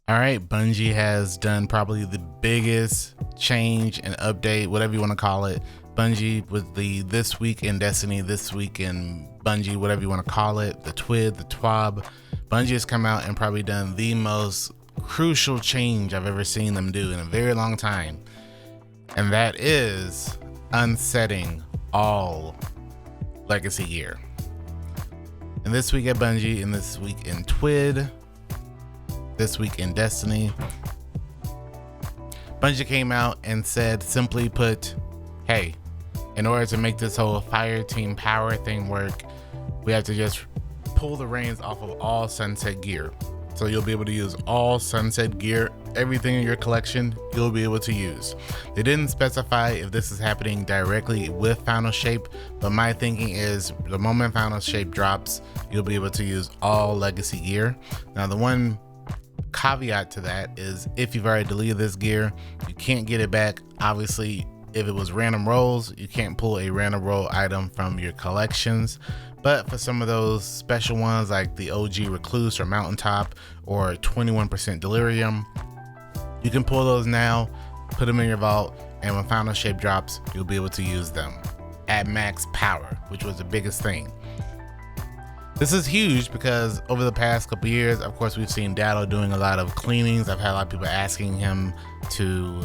All right, Bungie has done probably the biggest change and update, whatever you want to call it. Bungie with the This Week in Destiny, This Week in Bungie, whatever you want to call it, the TWID, the TWAB. Bungie has come out and probably done the most crucial change I've ever seen them do in a very long time. And that is unsetting all legacy gear. And this week at Bungie, and this week in TWID, this week in Destiny, Bungie came out and said, simply put, hey, in order to make this whole fire team power thing work, we have to just pull the reins off of all sunset gear. So you'll be able to use all sunset gear, everything in your collection you'll be able to use. They didn't specify if this is happening directly with Final Shape, but my thinking is the moment Final Shape drops, you'll be able to use all legacy gear. Now the one caveat to that is if you've already deleted this gear, you can't get it back. Obviously, if it was random rolls, you can't pull a random roll item from your collections. But for some of those special ones like the OG Recluse or Mountaintop or 21% Delirium, you can pull those now, put them in your vault, and when Final Shape drops, you'll be able to use them at max power, which was the biggest thing. This is huge because over the past couple years, of course, we've seen Datto doing a lot of cleanings. I've had a lot of people asking him to,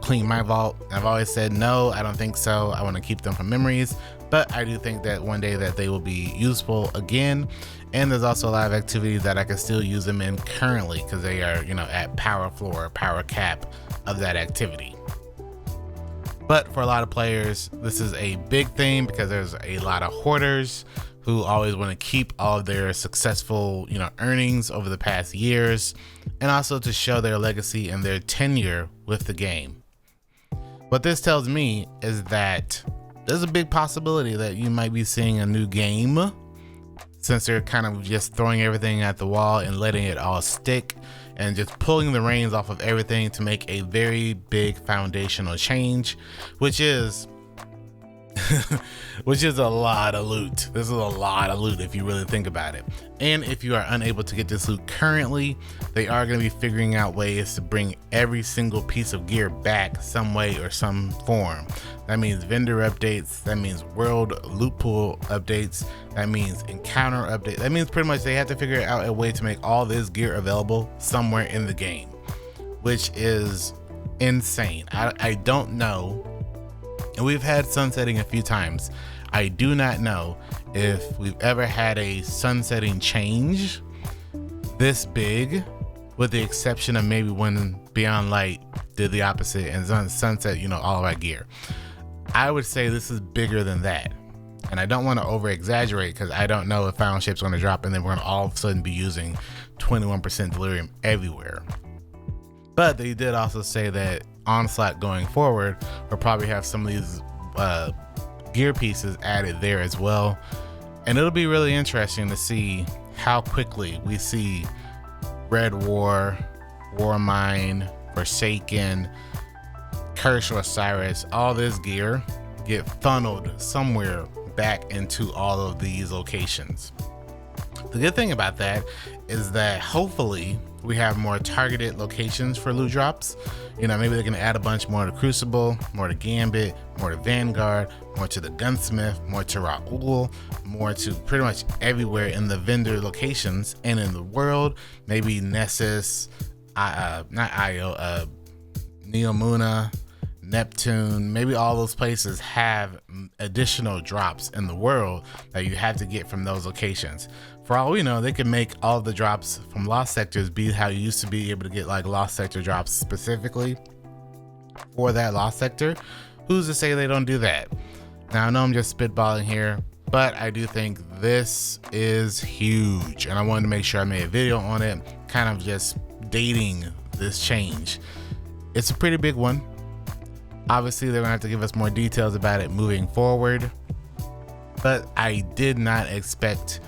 clean my vault. I've always said, no, I don't think so. I want to keep them from memories, but I do think that one day that they will be useful again. And there's also a lot of activities that I can still use them in currently because they are, at power floor, power cap of that activity. But for a lot of players, this is a big thing because there's a lot of hoarders who always want to keep all of their successful, earnings over the past years, and also to show their legacy and their tenure with the game. What this tells me is that there's a big possibility that you might be seeing a new game, since they're kind of just throwing everything at the wall and letting it all stick and just pulling the reins off of everything to make a very big foundational change, which is a lot of loot. This is a lot of loot if you really think about it. And if you are unable to get this loot currently, they are going to be figuring out ways to bring every single piece of gear back some way or some form. That means vendor updates, that means world loot pool updates, that means encounter updates. That means pretty much they have to figure out a way to make all this gear available somewhere in the game, which is insane. I don't know. And we've had sunsetting a few times. I do not know if we've ever had a sunsetting change this big, with the exception of maybe when Beyond Light did the opposite and sunset, all of our gear. I would say this is bigger than that. And I don't want to over exaggerate because I don't know if Final Shape's going to drop and then we're going to all of a sudden be using 21% Delirium everywhere. But they did also say that Onslaught going forward will probably have some of these gear pieces added there as well. And it'll be really interesting to see how quickly we see Red War, Warmind, Forsaken, Curse Osiris, all this gear get funneled somewhere back into all of these locations. The good thing about that is that hopefully we have more targeted locations for loot drops. Maybe they can add a bunch more to Crucible, more to Gambit, more to Vanguard, more to the Gunsmith, more to Raoul, more to pretty much everywhere in the vendor locations and in the world. Maybe Nessus, Neomuna, Neptune, maybe all those places have additional drops in the world that you have to get from those locations. For all we know, they can make all the drops from Lost Sectors be how you used to be able to get like Lost Sector drops specifically for that Lost Sector. Who's to say they don't do that? Now I know I'm just spitballing here, but I do think this is huge and I wanted to make sure I made a video on it, kind of just dating this change. It's a pretty big one. Obviously, they're gonna have to give us more details about it moving forward, but I did not expect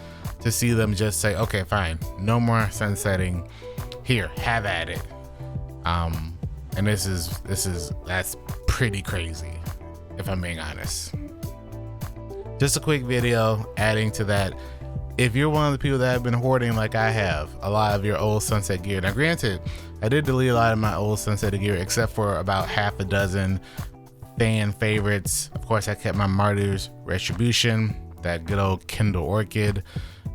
to see them just say, okay, fine, no more sunsetting. Here, have at it. And that's pretty crazy, if I'm being honest. Just a quick video adding to that. if you're one of the people that have been hoarding like I have a lot of your old Sunset gear. Now granted, I did delete a lot of my old Sunset gear except for about half a dozen fan favorites. Of course, I kept my Martyrs Retribution, that good old Kindle Orchid,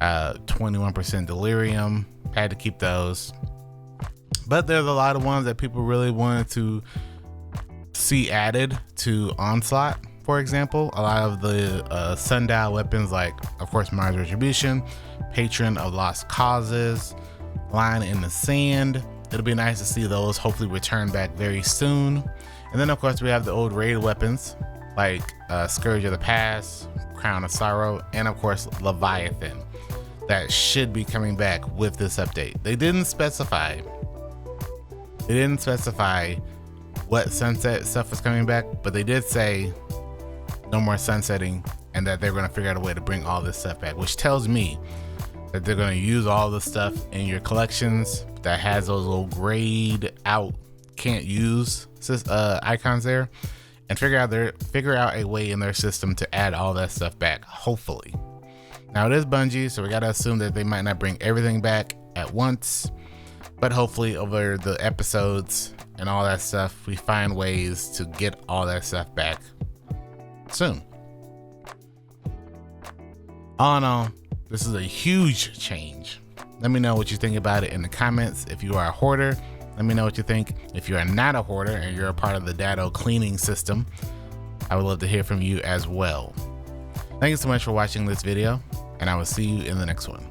21% Delirium, had to keep those. But there's a lot of ones that people really wanted to see added to Onslaught. For example, a lot of the sundial weapons, like of course Mars Retribution, Patron of Lost Causes, Line in the Sand. It'll be nice to see those hopefully return back very soon. And then of course we have the old raid weapons like Scourge of the Past, Crown of Sorrow, and of course Leviathan, that should be coming back with this update. They didn't specify what sunset stuff was coming back, but they did say no more sunsetting and that they're going to figure out a way to bring all this stuff back, which tells me that they're going to use all the stuff in your collections that has those little grayed out can't use icons there, and figure out a way in their system to add all that stuff back, hopefully. Now it is Bungie, so we got to assume that they might not bring everything back at once, but hopefully over the episodes and all that stuff, we find ways to get all that stuff back soon. All in all, this is a huge change. Let me know what you think about it in the comments. If you are a hoarder, let me know what you think. If you are not a hoarder and you're a part of the Dado cleaning system, I would love to hear from you as well. Thank you so much for watching this video, and I will see you in the next one.